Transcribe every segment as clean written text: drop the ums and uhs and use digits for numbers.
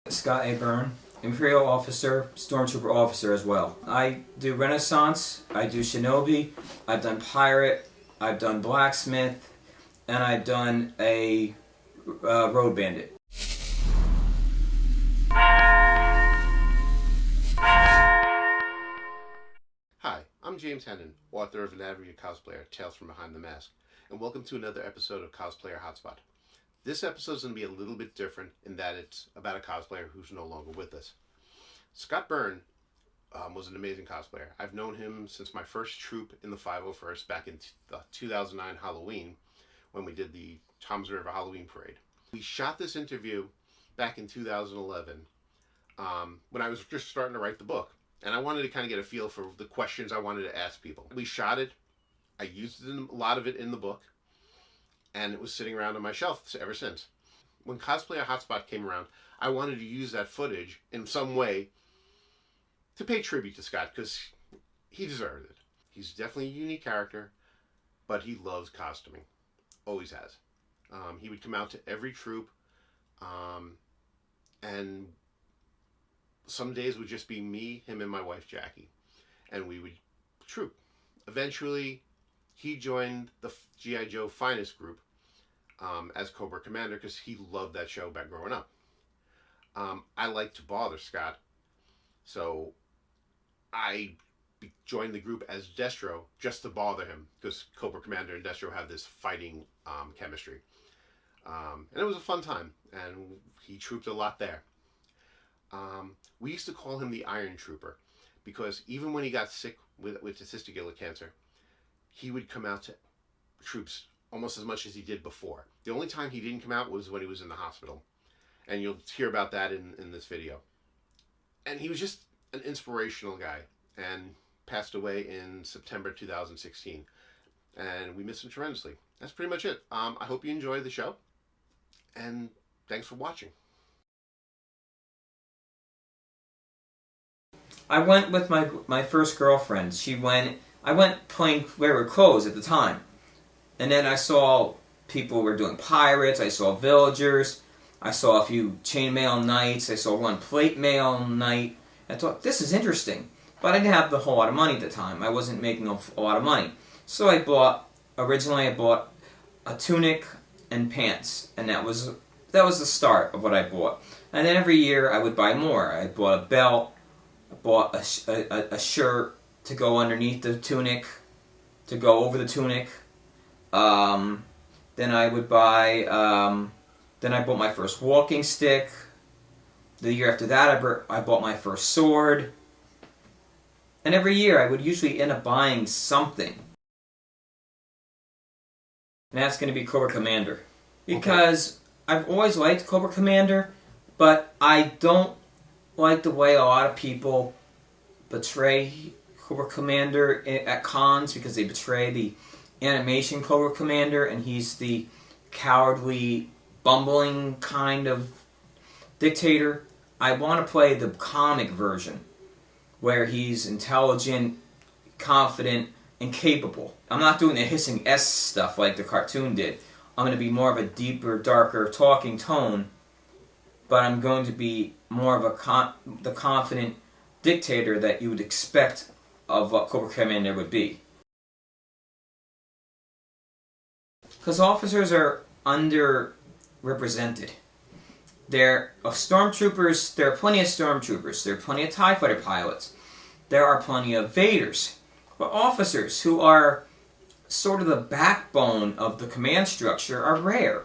Scott A. Byrne, Imperial officer, Stormtrooper officer as well. I do Renaissance, I do Shinobi, I've done Pirate, I've done Blacksmith, and I've done a Road Bandit. Hi, I'm James Hannon, author of An Advocate Cosplayer, Tales from Behind the Mask, and welcome to another episode of Cosplayer Hotspot. This episode is going to be a little bit different in that it's about a cosplayer who's no longer with us. Scott Byrne was an amazing cosplayer. I've known him since my first troop in the 501st back in 2009 Halloween when we did the Tom's River Halloween Parade. We shot this interview back in 2011 when I was just starting to write the book. And I wanted to kind of get a feel for the questions I wanted to ask people. We shot it. I used a lot of it in the book. And it was sitting around on my shelf ever since. When Cosplayer Hotspot came around, I wanted to use that footage in some way to pay tribute to Scott because he deserved it. He's definitely a unique character, but he loves costuming. Always has. He would come out to every troop, and some days would just be me, him, and my wife Jackie, and we would troop. Eventually, he joined the G.I. Joe Finest group as Cobra Commander because he loved that show back growing up. I like to bother Scott, so I joined the group as Destro just to bother him because Cobra Commander and Destro have this fighting chemistry. And it was a fun time, and he trooped a lot there. We used to call him the Iron Trooper because even when he got sick with testicular cancer, he would come out to troops almost as much as he did before. The only time he didn't come out was when he was in the hospital. And you'll hear about that in this video. And he was just an inspirational guy and passed away in September 2016. And we miss him tremendously. That's pretty much it. I hope you enjoy the show. And thanks for watching. I went with my first girlfriend. I went playing wearing clothes at the time. And then I saw people were doing pirates, I saw villagers, I saw a few chainmail knights, I saw one plate mail knight. I thought, this is interesting. But I didn't have a whole lot of money at the time. I wasn't making a lot of money. So originally I bought a tunic and pants. And that was the start of what I bought. And then every year I would buy more. I bought a belt, I bought a shirt to go underneath the tunic, to go over the tunic. Then I would buy, then I bought my first walking stick. The year after that I bought my first sword. And every year I would usually end up buying something. And that's going to be Cobra Commander. Because I've always liked Cobra Commander, but I don't like the way a lot of people betray Cobra Commander at cons because they betray the animation Cobra Commander, and he's the cowardly, bumbling kind of dictator. I want to play the comic version, where he's intelligent, confident, and capable. I'm not doing the hissing S stuff like the cartoon did. I'm going to be more of a deeper, darker, talking tone, but I'm going to be more of the confident dictator that you would expect of what Cobra Commander would be. Because officers are underrepresented. There are stormtroopers, there are plenty of stormtroopers, there are plenty of TIE fighter pilots, there are plenty of Vaders. But officers who are sort of the backbone of the command structure are rare.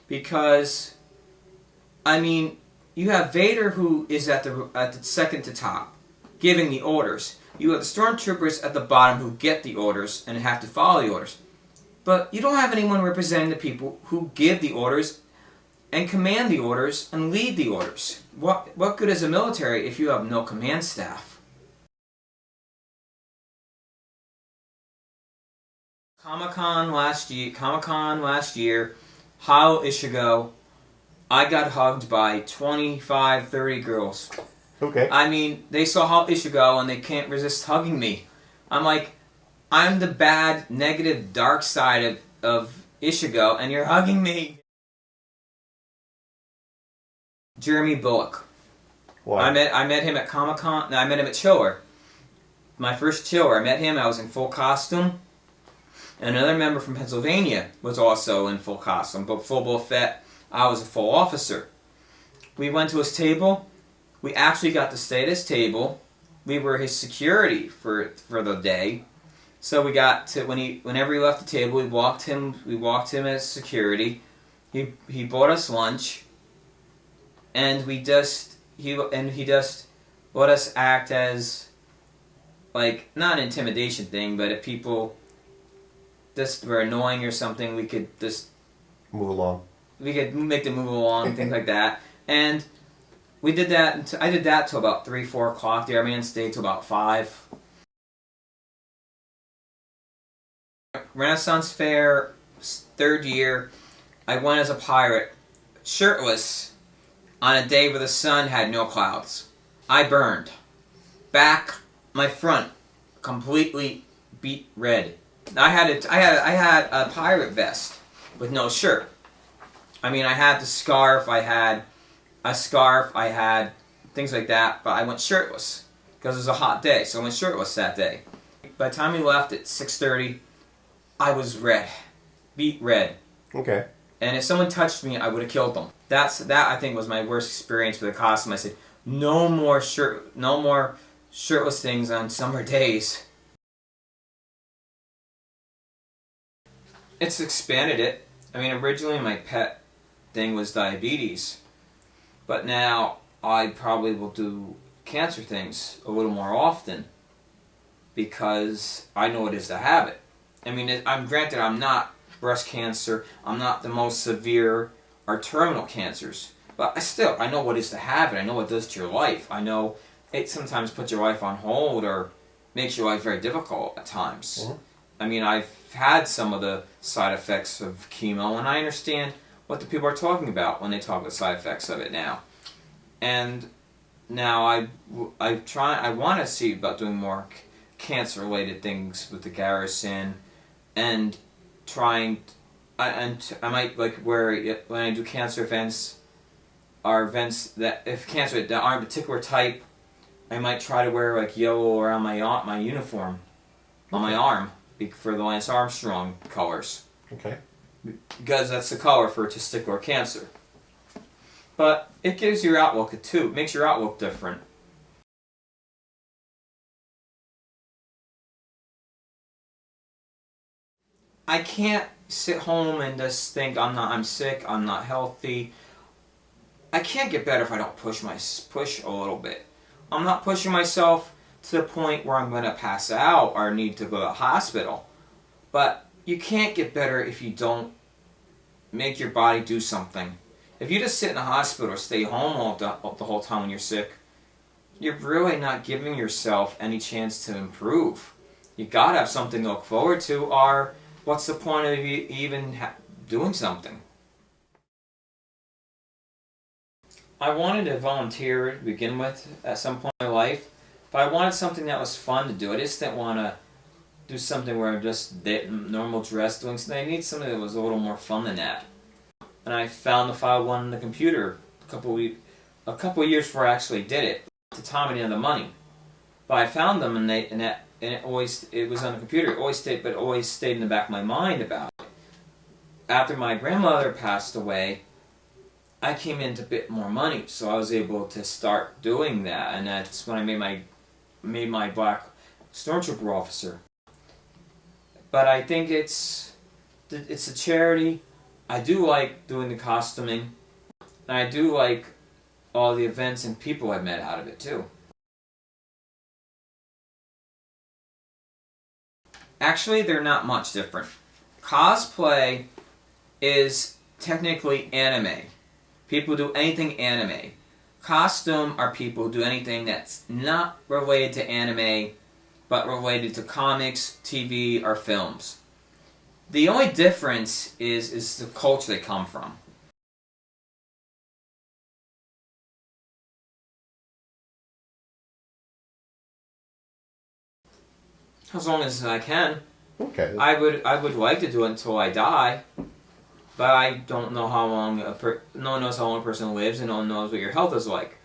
Because, I mean, you have Vader who is at the second to top, giving the orders. You have the stormtroopers at the bottom who get the orders and have to follow the orders. But you don't have anyone representing the people who give the orders and command the orders and lead the orders. What good is a military if you have no command staff? Comic-Con last year, Halo Ichigo, I got hugged by 25, 30 girls. Okay. I mean, they saw Halo Ichigo and they can't resist hugging me. I'm like, I'm the bad, negative, dark side of Ichigo, and you're hugging me. Jeremy Bulloch. Why? I met him at Comic-Con. No, I met him at Chiller. My first Chiller. I met him. I was in full costume. And another member from Pennsylvania was also in full costume, but full buffet. I was a full officer. We went to his table. We actually got to stay at his table. We were his security for the day. So we got to whenever he left the table, we walked him as security. He bought us lunch, and he just let us act as, like, not an intimidation thing, but if people just were annoying or something, we could just move along. We could make them move along, things like that. And we did that. I did that till about 3, 4 o'clock. The airman stayed till about 5. Renaissance Fair, 3rd year, I went as a pirate, shirtless, on a day where the sun had no clouds. I burned. My front, completely beet red. I had a pirate vest with no shirt. I mean, I had the scarf, I had things like that, but I went shirtless because it was a hot day, so I went shirtless that day. By the time we left at 6:30, I was red, beet red. Okay. And if someone touched me, I would have killed them. That I think was my worst experience with a costume. I said, no more shirtless things on summer days. It's expanded it. I mean, originally my pet thing was diabetes, but now I probably will do cancer things a little more often because I know it is to have it. I mean, I'm granted I'm not breast cancer, I'm not the most severe or terminal cancers, but I know what it is to have it. I know what it does to your life. I know it sometimes puts your life on hold or makes your life very difficult at times. Mm-hmm. I mean, I've had some of the side effects of chemo, and I understand what the people are talking about when they talk about side effects of it now. And now I want to see about doing more cancer-related things with the garrison, and I might, like, when I do cancer events, are events that, if cancer that aren't a particular type, I might try to wear, like, yellow around my uniform on my arm for the Lance Armstrong colors. Okay. Because that's the color for testicular cancer. But it gives your outlook too. It makes your outlook different. I can't sit home and just think I'm sick, I'm not healthy. I can't get better if I don't push a little bit. I'm not pushing myself to the point where I'm going to pass out or need to go to the hospital. But you can't get better if you don't make your body do something. If you just sit in the hospital or stay home the whole time when you're sick, you're really not giving yourself any chance to improve. You gotta have something to look forward to, or what's the point of you even doing something? I wanted to volunteer to begin with at some point in my life, but I wanted something that was fun to do. I just didn't want to do something where I'm just normal dress doing something. I need something that was a little more fun than that. And I found the file one on the computer a couple of years before I actually did it. At the time I didn't have the money, but I found them, and it was on the computer. It always stayed in the back of my mind about it. After my grandmother passed away, I came into a bit more money, so I was able to start doing that, and that's when I made my black stormtrooper officer. But I think it's a charity. I do like doing the costuming, and I do like all the events and people I've met out of it too. Actually, they're not much different. Cosplay is technically anime. People do anything anime. Costume are people who do anything that's not related to anime, but related to comics, TV, or films. The only difference is the culture they come from. As long as I can. Okay. I would like to do it until I die, but I don't know how long no one knows how long a person lives, and no one knows what your health is like.